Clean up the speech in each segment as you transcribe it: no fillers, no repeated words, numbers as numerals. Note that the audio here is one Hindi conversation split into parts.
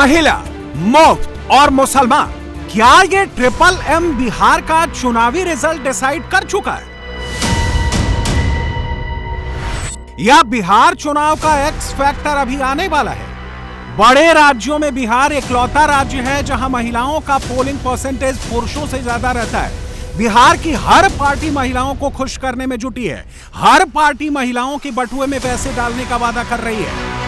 महिला, मुफ्त और मुसलमान, क्या ये ट्रिपल एम बिहार का चुनावी रिजल्ट डिसाइड कर चुका है या बिहार चुनाव का एक्स फैक्टर अभी आने वाला है? बड़े राज्यों में बिहार इकलौता राज्य है जहां महिलाओं का पोलिंग परसेंटेज पुरुषों से ज्यादा रहता है। बिहार की हर पार्टी महिलाओं को खुश करने में जुटी है। हर पार्टी महिलाओं के बटुए में पैसे डालने का वादा कर रही है।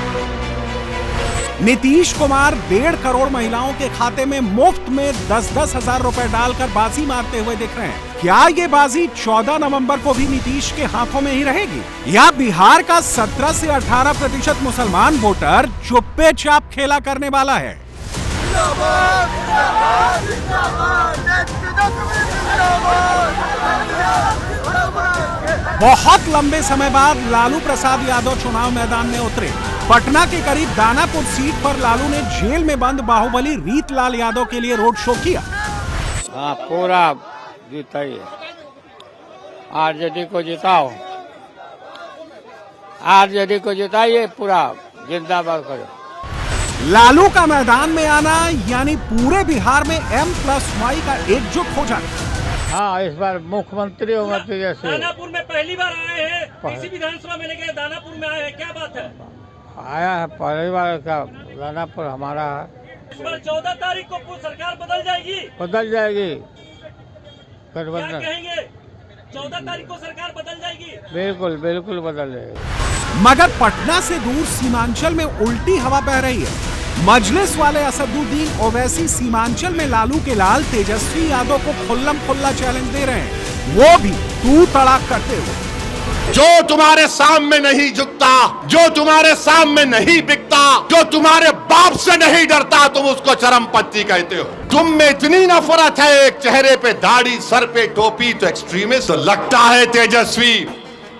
नीतीश कुमार 1.5 करोड़ महिलाओं के खाते में मुफ्त में 10-10 हजार रुपए डालकर बाजी मारते हुए दिख रहे हैं। क्या ये बाजी 14 नवंबर को भी नीतीश के हाथों में ही रहेगी या बिहार का 17 से 18% मुसलमान वोटर चुप्पे चाप खेला करने वाला है? बहुत लंबे समय बाद लालू प्रसाद यादव चुनाव मैदान में उतरे। पटना के करीब दानापुर सीट पर लालू ने जेल में बंद बाहुबली रीतलाल यादव के लिए रोड शो किया। हाँ, पूरा जीताइए, आरजेडी को जिताओ, आरजेडी को जिताइए, पूरा जिंदाबाद करो। लालू का मैदान में आना यानी पूरे बिहार में M+Y का एकजुट हो जाना। हाँ, इस बार मुख्यमंत्री होगा तो जैसे दानापुर में पहली बार आए हैं, इसी विधानसभा में लेके दानापुर में आए हैं, क्या बात है? आया है पहली बार का दानापुर हमारा है। इस बार 14 तारीख को सरकार बदल जाएगी। बदल जाएगी, क्या गठबंधन कहेंगे? 14 तारीख को सरकार बदल जाएगी। बिल्कुल बिल्कुल बदल जाएगी। मगर पटना से दूर सीमांचल में उल्टी हवा बह रही है। मजलिस वाले असदुद्दीन ओवैसी सीमांचल में लालू के लाल तेजस्वी यादव को खुल्लम खुल्ला चैलेंज दे रहे हैं, वो भी तू तड़ाक करते हुए। जो तुम्हारे सामने नहीं झुकता, जो तुम्हारे सामने नहीं बिकता, जो तुम्हारे बाप से नहीं डरता, तुम उसको चरमपंथी कहते हो। तुम में इतनी नफरत है, एक चेहरे पे दाढ़ी, सर पे टोपी, तो एक्सट्रीमिस्ट लगता है। तेजस्वी,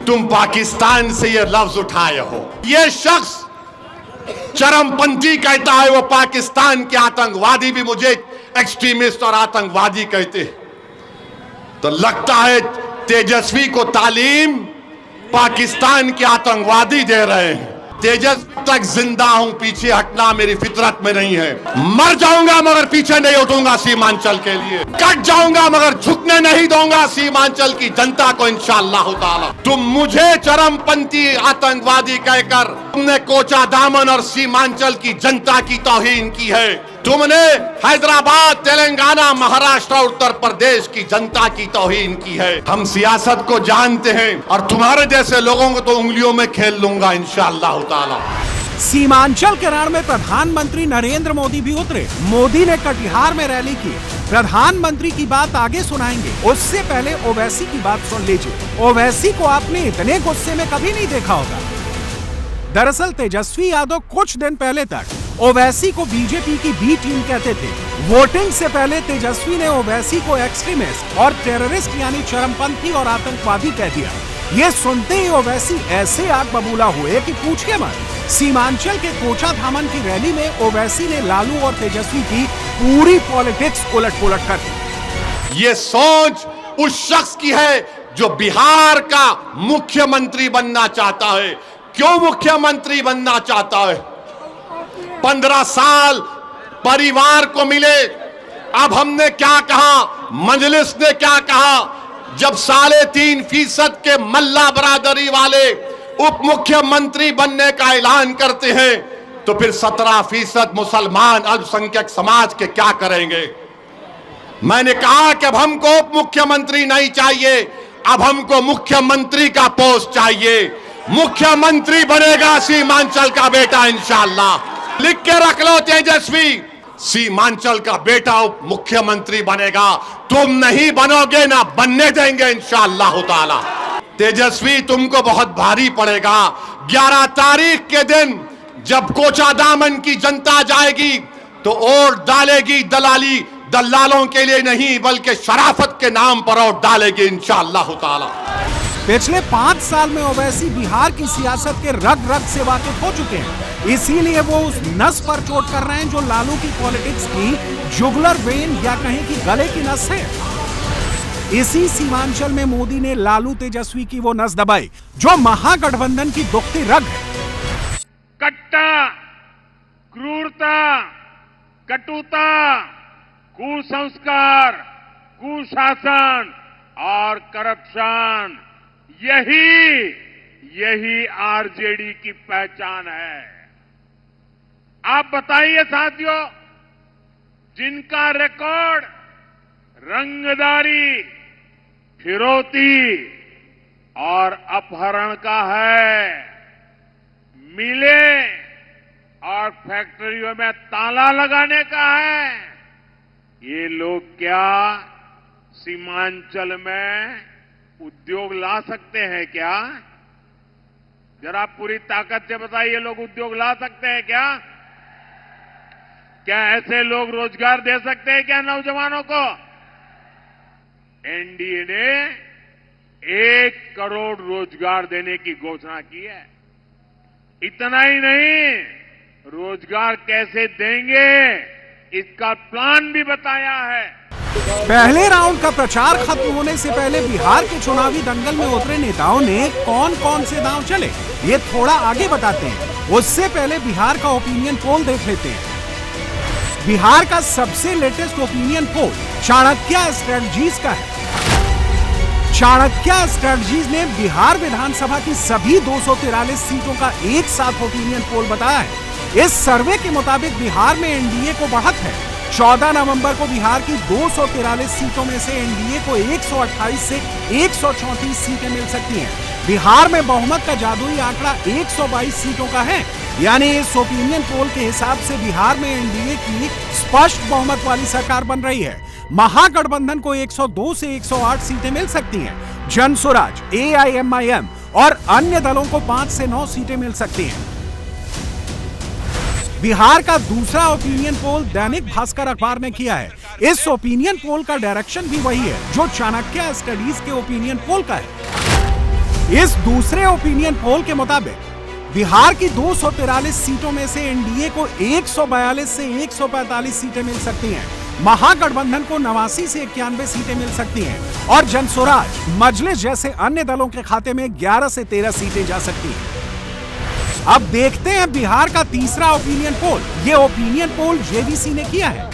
तुम पाकिस्तान से ये लफ्ज उठाए हो। ये शख्स चरमपंथी कहता है, वो पाकिस्तान के आतंकवादी भी मुझे एक्सट्रीमिस्ट और आतंकवादी कहते। तो लगता है तेजस्वी को तालीम पाकिस्तान के आतंकवादी दे रहे हैं। तेजस्वी तक जिंदा हूं, पीछे हटना मेरी फितरत में नहीं है। मर जाऊंगा मगर पीछे नहीं उठूंगा सीमांचल के लिए। कट जाऊंगा मगर झुकने नहीं दूंगा सीमांचल की जनता को इंशाअल्लाह ताला। तुम मुझे चरमपंथी आतंकवादी कहकर तुमने कोचा दामन और सीमांचल की जनता की तौहीन की है। तुमने हैदराबाद, तेलंगाना, महाराष्ट्र, उत्तर प्रदेश की जनता की तौहीन की है। हम सियासत को जानते हैं और तुम्हारे जैसे लोगों को तो उंगलियों में खेल लूंगा इंशाअल्लाह ताला। सीमांचल के रण में प्रधानमंत्री नरेंद्र मोदी भी उतरे। मोदी ने कटिहार में रैली की। प्रधानमंत्री की बात आगे सुनाएंगे, उससे पहले ओवैसी की बात सुन लीजिए। ओवैसी को आपने इतने गुस्से में कभी नहीं देखा होगा। दरअसल तेजस्वी यादव कुछ दिन पहले तक ओवैसी को बीजेपी की बी टीम कहते थे। वोटिंग से पहले तेजस्वी ने ओवैसी को एक्सट्रीमिस्ट और टेररिस्ट यानी चरमपंथी और आतंकवादी कह दिया। ये सुनते ही ओवैसी ऐसे आग बबूला हुए कि पूछिए मत। सीमांचल के कोचा धामन की रैली में ओवैसी ने लालू और तेजस्वी की पूरी पॉलिटिक्स उलट-पुलट कर दी। ये सोच उस शख्स की है जो बिहार का मुख्यमंत्री बनना चाहता है। क्यों मुख्यमंत्री बनना चाहता है? 15 साल परिवार को मिले। अब हमने क्या कहा, मजलिस ने क्या कहा? जब 3.5% के मल्ला बरादरी वाले उप मुख्यमंत्री बनने का ऐलान करते हैं, तो फिर 17% मुसलमान अल्पसंख्यक समाज के क्या करेंगे? मैंने कहा कि अब हमको उप मुख्यमंत्री नहीं चाहिए, अब हमको मुख्यमंत्री का पोस्ट चाहिए। मुख्यमंत्री बनेगा सीमांचल का बेटा इंशाअल्लाह। लिख के रख लो तेजस्वी, सीमांचल का बेटा उप मुख्यमंत्री बनेगा। तुम नहीं बनोगे, ना बनने देंगे इंशाअल्लाह ताला। तेजस्वी, तुमको बहुत भारी पड़ेगा। 11 तारीख के दिन जब कोचा दामन की जनता जाएगी तो वोट डालेगी दलालों के लिए नहीं, बल्कि शराफत के नाम पर वोट डालेगी इंशाअल्लाह ताला। पिछले 5 साल में ओवैसी बिहार की सियासत के रग रग से वाकिफ हो चुके हैं। इसीलिए वो उस नस पर चोट कर रहे हैं जो लालू की पॉलिटिक्स की जुगलर वेन या कहें कि गले की नस है। इसी सीमांचल में मोदी ने लालू तेजस्वी की वो नस दबाई जो महागठबंधन की दुखती रग है। कट्टा, क्रूरता, कटुता, कुसंस्कार, कुशासन और करप्शन, यही आरजेडी की पहचान है। आप बताइए साथियों, जिनका रिकॉर्ड रंगदारी, फिरौती और अपहरण का है, मिले और फैक्ट्रियों में ताला लगाने का है, ये लोग क्या सीमांचल में उद्योग ला सकते हैं क्या? जरा पूरी ताकत से बताइए, लोग उद्योग ला सकते हैं क्या? क्या ऐसे लोग रोजगार दे सकते हैं क्या नौजवानों को? एनडीए ने 1 करोड़ रोजगार देने की घोषणा की है। इतना ही नहीं, रोजगार कैसे देंगे इसका प्लान भी बताया है। पहले राउंड का प्रचार खत्म होने से पहले बिहार के चुनावी दंगल में उतरे नेताओं ने कौन कौन से दांव चले, ये थोड़ा आगे बताते हैं। उससे पहले बिहार का ओपिनियन पोल देख लेते हैं। बिहार का सबसे latest opinion poll Chanakya strategies का है। चाणक्य स्ट्रेटजीज ने बिहार विधानसभा की सभी 243 सीटों का एक साथ ओपिनियन पोल बताया है। इस सर्वे के मुताबिक बिहार में एनडीए को बढ़त है। 14 नवंबर को बिहार की 243 सीटों में से एनडीए को 128 से 134 सीटें मिल सकती हैं। बिहार में बहुमत का जादुई आंकड़ा 122 सीटों का है, यानी इस ओपिनियन पोल के हिसाब से बिहार में एनडीए की स्पष्ट बहुमत वाली सरकार बन रही है। महागठबंधन को 102 से 108 सीटें मिल सकती हैं। जनसुराज, एआईएमआईएम और अन्य दलों को 5 से 9 सीटें मिल सकती हैं। बिहार का दूसरा ओपिनियन पोल दैनिक भास्कर अखबार ने किया है। इस ओपिनियन पोल का डायरेक्शन भी वही है जो चाणक्य स्टडीज के ओपिनियन पोल का है। इस दूसरे ओपिनियन पोल के मुताबिक बिहार की 243 सीटों में से एनडीए को 142 से 145 सीटें मिल सकती हैं। महागठबंधन को 89 से 91 सीटें मिल सकती हैं और जनसुराज, मजलिस जैसे अन्य दलों के खाते में 11 से 13 सीटें जा सकती हैं। अब देखते हैं बिहार का तीसरा ओपिनियन पोल। ये ओपिनियन पोल जेवीसी ने किया है।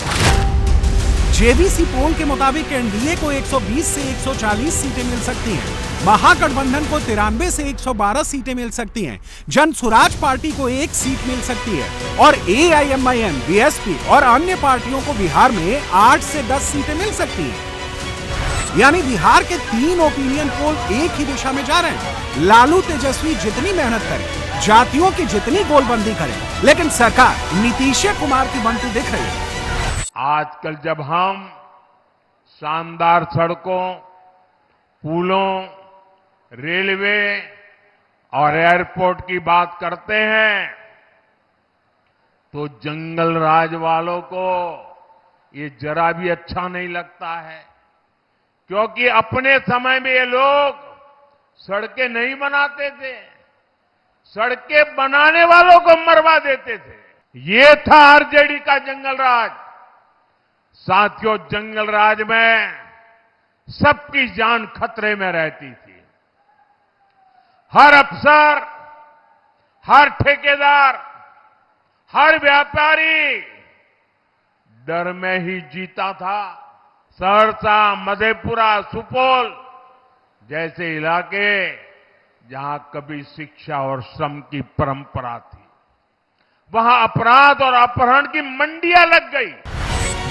जेवीसी पोल के मुताबिक एनडीए को 120 से 140 सीटें मिल सकती हैं। महागठबंधन को 93 से 112 सीटें मिल सकती हैं। जनसुराज पार्टी को 1 सीट मिल सकती है और एआईएमआईएम, बीएसपी और अन्य पार्टियों को बिहार में 8 से 10 सीटें मिल सकती हैं। यानी बिहार के 3 ओपिनियन पोल एक ही दिशा में जा रहे हैं। लालू तेजस्वी जितनी मेहनत करें, जातियों की जितनी गोलबंदी करें, लेकिन सरकार नीतीश कुमार की बनती दिख रही है। आजकल जब हम शानदार सड़कों, पुलों, रेलवे और एयरपोर्ट की बात करते हैं तो जंगल राज वालों को ये जरा भी अच्छा नहीं लगता है, क्योंकि अपने समय में ये लोग सड़कें नहीं बनाते थे, सड़कें बनाने वालों को मरवा देते थे। ये था आरजेडी का जंगल राज। साथियों, जंगल राज में सबकी जान खतरे में रहती थी। हर अफसर, हर ठेकेदार, हर व्यापारी डर में ही जीता था। सहरसा, मधेपुरा, सुपौल जैसे इलाके जहां कभी शिक्षा और श्रम की परंपरा थी, वहां अपराध और अपहरण की मंडियां लग गई।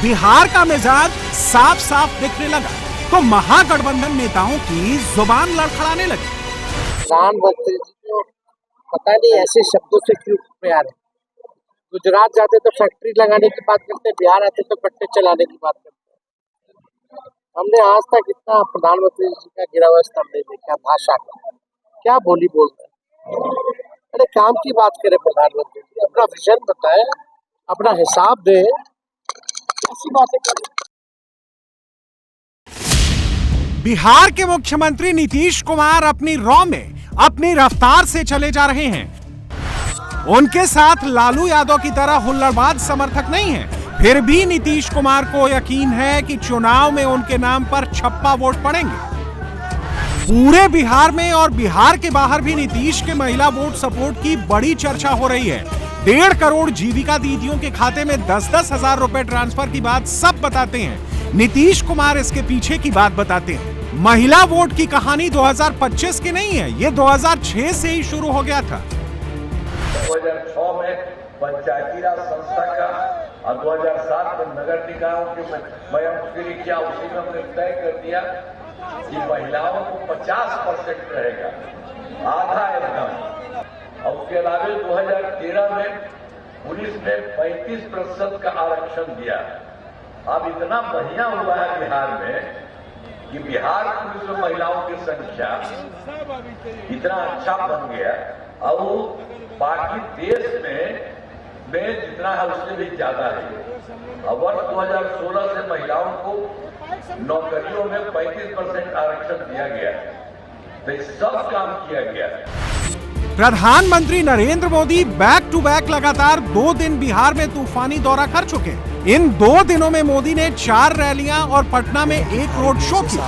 बिहार का मिजाज साफ साफ दिखने लगा तो महागठबंधन नेताओं की जुबान लड़खड़ाने लगी। प्रधानमंत्री जी को पता नहीं ऐसे शब्दों से क्यों प्यार है। गुजरात जाते तो फैक्ट्री लगाने की बात करते, बिहार आते तो कट्टे चलाने की बात करते। हमने आज तक इतना प्रधानमंत्री जी का गिरा हुआ स्तर नहीं देखा। भाषा का क्या बोली बोलते हैं। अरे काम की बात करें प्रधानमंत्री जी, अपना विजन बताएं, अपना हिसाब दें, ऐसी बातें करें। बिहार के मुख्यमंत्री नीतीश कुमार अपनी रॉ में अपनी रफ्तार से चले जा रहे हैं। उनके साथ लालू यादव की तरह हुल्लड़बाज समर्थक नहीं है। फिर भी नीतीश कुमार को यकीन है कि चुनाव में उनके नाम पर छप्पा वोट पड़ेंगे। पूरे बिहार में और बिहार के बाहर भी नीतीश के महिला वोट सपोर्ट की बड़ी चर्चा हो रही है। 1.5 करोड़ जीविका दीदियों के खाते में 10-10 हजार रुपए ट्रांसफर की बात सब बताते हैं। नीतीश कुमार इसके पीछे की बात बताते हैं। महिला वोट की कहानी 2025 की नहीं है, ये 2006 से ही शुरू हो गया था। 2006 में पंचायती राज संस्था का और 2007 में नगर निकायों के मैं शुरू किया। उसी में हमने तय कर दिया कि महिलाओं को 50% रहेगा, आधा एकदम। और उसके अलावा 2013 में पुलिस ने 35% का आरक्षण दिया। अब इतना बढ़िया हुआ है बिहार में कि बिहार पुलिस में महिलाओं की संख्या इतना अच्छा बन गया और वो बाकी देश में जितना है उससे भी ज्यादा है। और वर्ष 2016 से महिलाओं को नौकरियों में 35% आरक्षण दिया गया। तो ये सब काम किया गया। प्रधानमंत्री Narendra Modi back to back लगातार 2 दिन बिहार में तूफानी दौरा कर चुके हैं। इन 2 दिनों में मोदी ने 4 रैलियां और पटना में 1 रोड शो किया।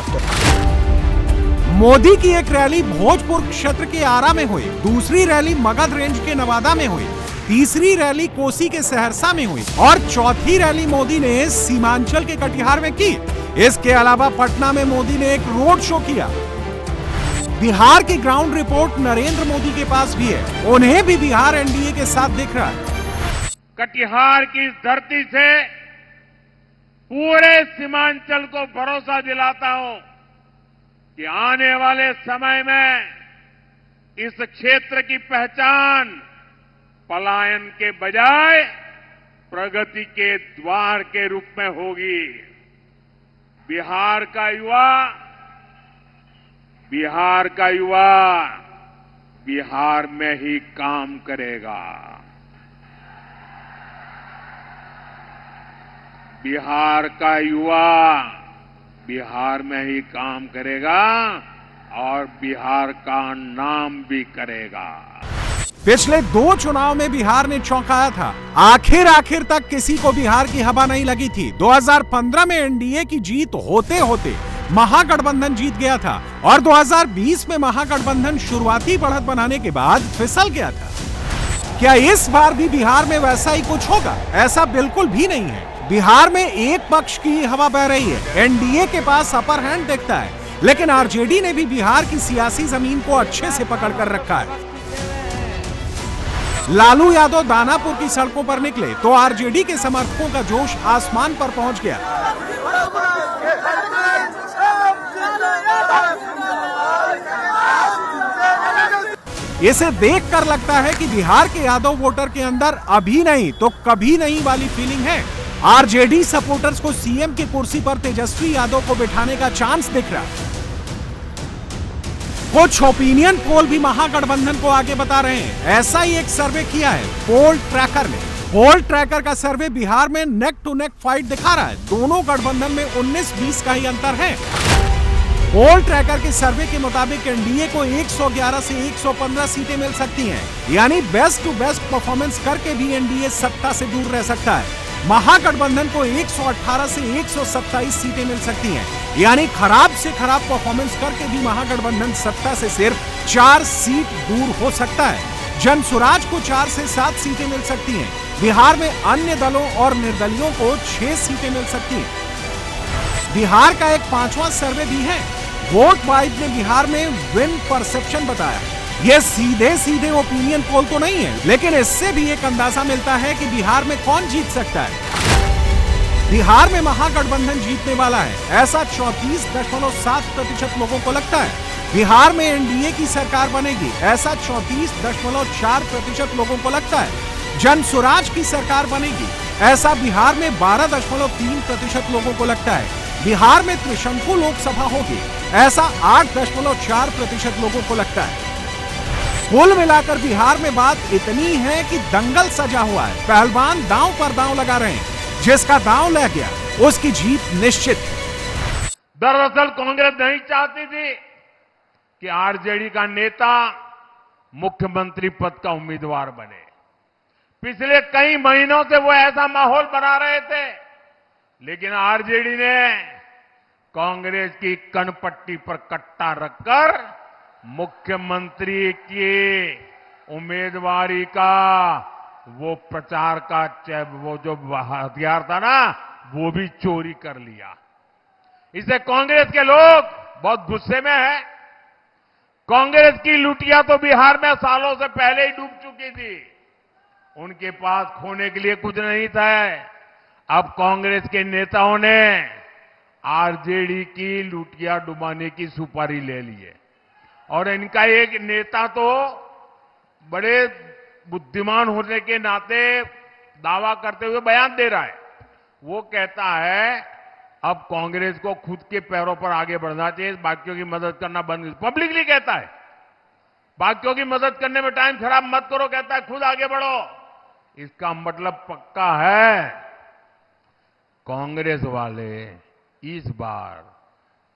मोदी की एक रैली भोजपुर क्षेत्र के आरा में हुई, दूसरी रैली मगध रेंज के नवादा में हुई, तीसरी रैली कोसी के सहरसा में हुई और चौथी रैली मोदी ने सीमांचल के कटिहार में की। इसके अलावा पटना में मोदी ने एक रोड शो किया। बिहार की ग्राउंड रिपोर्ट नरेंद्र मोदी के पास भी है, उन्हें भी बिहार एनडीए के साथ दिख रहा है। कटिहार की इस धरती से पूरे सीमांचल को भरोसा दिलाता हूं कि आने वाले समय में इस क्षेत्र की पहचान पलायन के बजाय प्रगति के द्वार के रूप में होगी। बिहार का युवा बिहार में ही काम करेगा। बिहार का युवा बिहार में ही काम करेगा और बिहार का नाम भी करेगा। पिछले 2 चुनाव में बिहार ने चौंकाया था। आखिर तक किसी को बिहार की हवा नहीं लगी थी। 2015 में एनडीए की जीत होते होते महागठबंधन जीत गया था और 2020 में महागठबंधन शुरुआती बढ़त बनाने के बाद फिसल गया था। क्या इस बार भी बिहार में वैसा ही कुछ होगा? ऐसा बिल्कुल भी नहीं है। बिहार में एक पक्ष की हवा बह रही है, एनडीए के पास अपर हैंड दिखता है, लेकिन आरजेडी ने भी बिहार की सियासी जमीन को अच्छे से पकड़ कर रखा है। लालू यादव दानापुर की सड़कों पर निकले तो आरजेडी के समर्थकों का जोश आसमान पर पहुंच गया। इसे देखकर लगता है कि बिहार के यादव वोटर के अंदर अभी नहीं तो कभी नहीं वाली फीलिंग है। आरजेडी सपोर्टर्स को सीएम की कुर्सी पर तेजस्वी यादव को बिठाने का चांस दिख रहा है। कुछ ओपिनियन पोल भी महागठबंधन को आगे बता रहे हैं। ऐसा ही एक सर्वे किया है पोल ट्रैकर ने। पोल ट्रैकर का सर्वे बिहार में नेक टू नेक फाइट दिखा रहा है। दोनों गठबंधन में 19-20 का ही अंतर है। पोल ट्रैकर के सर्वे के मुताबिक एनडीए को 111 से 115 सीटें मिल सकती हैं, यानी बेस्ट टू बेस्ट परफॉर्मेंस करके भी एनडीए सत्ता से दूर रह सकता है। महागठबंधन को 118 से 127 सीटें मिल सकती हैं, यानी खराब से खराब परफॉर्मेंस करके भी महागठबंधन सत्ता से सिर्फ 4 सीट दूर हो सकता है। जनसुराज को 4 से 7 सीटें मिल सकती हैं। बिहार में अन्य दलों और निर्दलियों को 6 सीटें मिल सकती हैं। बिहार का एक 5वां सर्वे भी है। वोट वाइज ने बिहार में विन परसेप्शन बताया। ये सीधे ओपिनियन पोल तो नहीं है, लेकिन इससे भी एक अंदाजा मिलता है कि बिहार में कौन जीत सकता है। बिहार में महागठबंधन जीतने वाला है, ऐसा 34.7% लोगों को लगता है। बिहार में एनडीए की सरकार बनेगी, ऐसा 34.4% लोगों को लगता है। जनसुराज की सरकार बनेगी, ऐसा बिहार में 12.3% लोगों को लगता है। बिहार में त्रिशंकु लोकसभा होगी, ऐसा 8.4% लोगों को लगता है। कुल मिलाकर बिहार में बात इतनी है कि दंगल सजा हुआ है। पहलवान दांव पर दांव लगा रहे हैं, जिसका दांव लग गया उसकी जीत निश्चित। दरअसल कांग्रेस नहीं चाहती थी कि आरजेडी का नेता मुख्यमंत्री पद का उम्मीदवार बने। पिछले कई महीनों से वो ऐसा माहौल बना रहे थे, लेकिन आरजेडी ने कांग्रेस की कनपट्टी पर कट्टा रखकर मुख्यमंत्री की उम्मीदवारी का वो प्रचार का वो जो हथियार था ना, वो भी चोरी कर लिया। इससे कांग्रेस के लोग बहुत गुस्से में हैं। कांग्रेस की लुटिया तो बिहार में सालों से पहले ही डूब चुकी थी। उनके पास खोने के लिए कुछ नहीं था। अब कांग्रेस के नेताओं ने आरजेडी की लुटिया डुबाने की सुपारी ले ली है। और इनका एक नेता तो बड़े बुद्धिमान होने के नाते दावा करते हुए बयान दे रहा है। वो कहता है अब कांग्रेस को खुद के पैरों पर आगे बढ़ना चाहिए, बाकियों की मदद करना बंद। पब्लिकली कहता है, बाकियों की मदद करने में टाइम खराब मत करो, कहता है खुद आगे बढ़ो। इसका मतलब पक्का है कांग्रेस वाले इस बार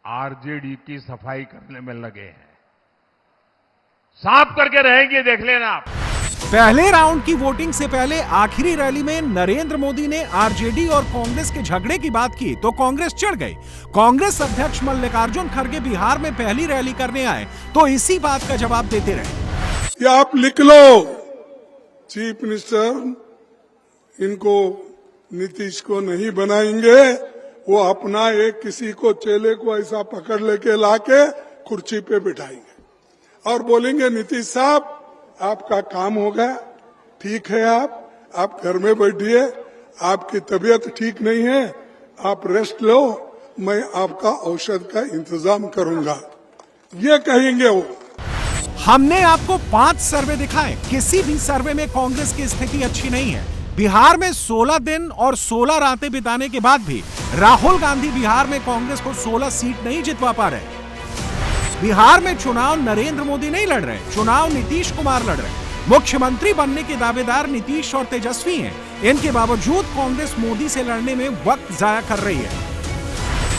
आरजेडी की सफाई करने में लगे हैं। साफ करके रहेंगे, देख लेना आप। पहले राउंड की वोटिंग से पहले आखिरी रैली में नरेंद्र मोदी ने आरजेडी और कांग्रेस के झगड़े की बात की तो कांग्रेस चिढ़ गई। कांग्रेस अध्यक्ष मल्लिकार्जुन खड़गे बिहार में पहली रैली करने आए तो इसी बात का जवाब देते रहे कि आप लिख लो चीफ मिनिस्टर इनको नीतीश को नहीं बनाएंगे, वो अपना एक किसी को चेले को ऐसा पकड़ लेके लाके कुर्सी पे बिठाएंगे और बोलेंगे नीतीश साहब आपका काम हो गया, ठीक है, आप घर में बैठिए, आपकी तबीयत ठीक नहीं है, आप रेस्ट लो, मैं आपका औषध का इंतजाम करूंगा, ये कहेंगे वो। हमने आपको 5 सर्वे दिखाए, किसी भी सर्वे में कांग्रेस की स्थिति अच्छी नहीं है। बिहार में 16 दिन और 16 रातें बिताने के बाद भी राहुल गांधी बिहार में कांग्रेस को 16 सीट नहीं जितवा पा रहे। बिहार में चुनाव नरेंद्र मोदी नहीं लड़ रहे, चुनाव नीतीश कुमार लड़ रहे। मुख्यमंत्री बनने के दावेदार नीतीश और तेजस्वी हैं। इनके बावजूद कांग्रेस मोदी से लड़ने में वक्त जाया कर रही है।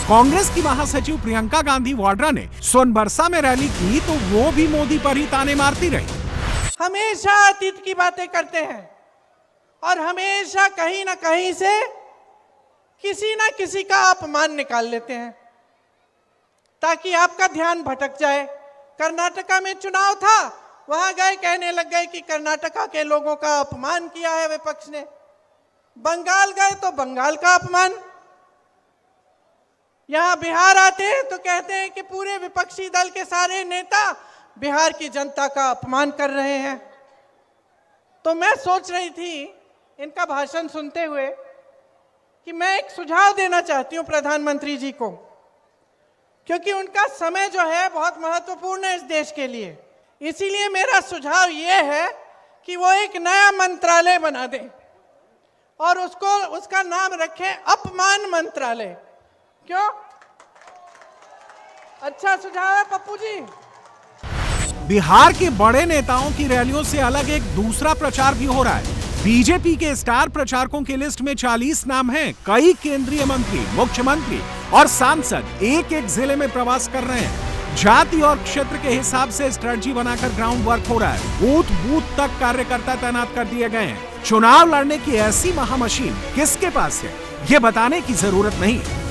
कांग्रेस की महासचिव प्रियंका गांधी वाड्रा ने सोनबरसा में रैली की तो वो भी मोदी पर ही ताने मारती रही। हमेशा अतीत की बातें करते हैं और हमेशा कहीं ना कहीं से किसी ना किसी का अपमान निकाल लेते हैं ताकि आपका ध्यान भटक जाए। कर्नाटका में चुनाव था, वहां गए कहने लग गए कि कर्नाटका के लोगों का अपमान किया है विपक्ष ने। बंगाल गए तो बंगाल का अपमान। यहां बिहार आते हैं तो कहते हैं कि पूरे विपक्षी दल के सारे नेता बिहार की जनता का अपमान कर रहे हैं। तो मैं सोच रही थी इनका भाषण सुनते हुए कि मैं एक सुझाव देना चाहती हूं प्रधानमंत्री जी को, क्योंकि उनका समय जो है बहुत महत्वपूर्ण है इस देश के लिए। इसीलिए मेरा सुझाव ये है कि वो एक नया मंत्रालय बना दें और उसका नाम रखें अपमान मंत्रालय। क्यों? अच्छा सुझाव है पप्पू जी। बिहार के बड़े नेताओं की रैलियों से अलग एक दूसरा प्रचार भी हो रहा है। बीजेपी के स्टार प्रचारकों की लिस्ट में 40 नाम हैं। कई केंद्रीय मंत्री, मुख्यमंत्री और सांसद एक एक जिले में प्रवास कर रहे हैं। जाति और क्षेत्र के हिसाब से स्ट्रेटजी बनाकर ग्राउंड वर्क हो रहा है। बूथ बूथ तक कार्यकर्ता तैनात कर दिए गए हैं। चुनाव लड़ने की ऐसी महामशीन किसके पास है, ये बताने की जरूरत नहीं है।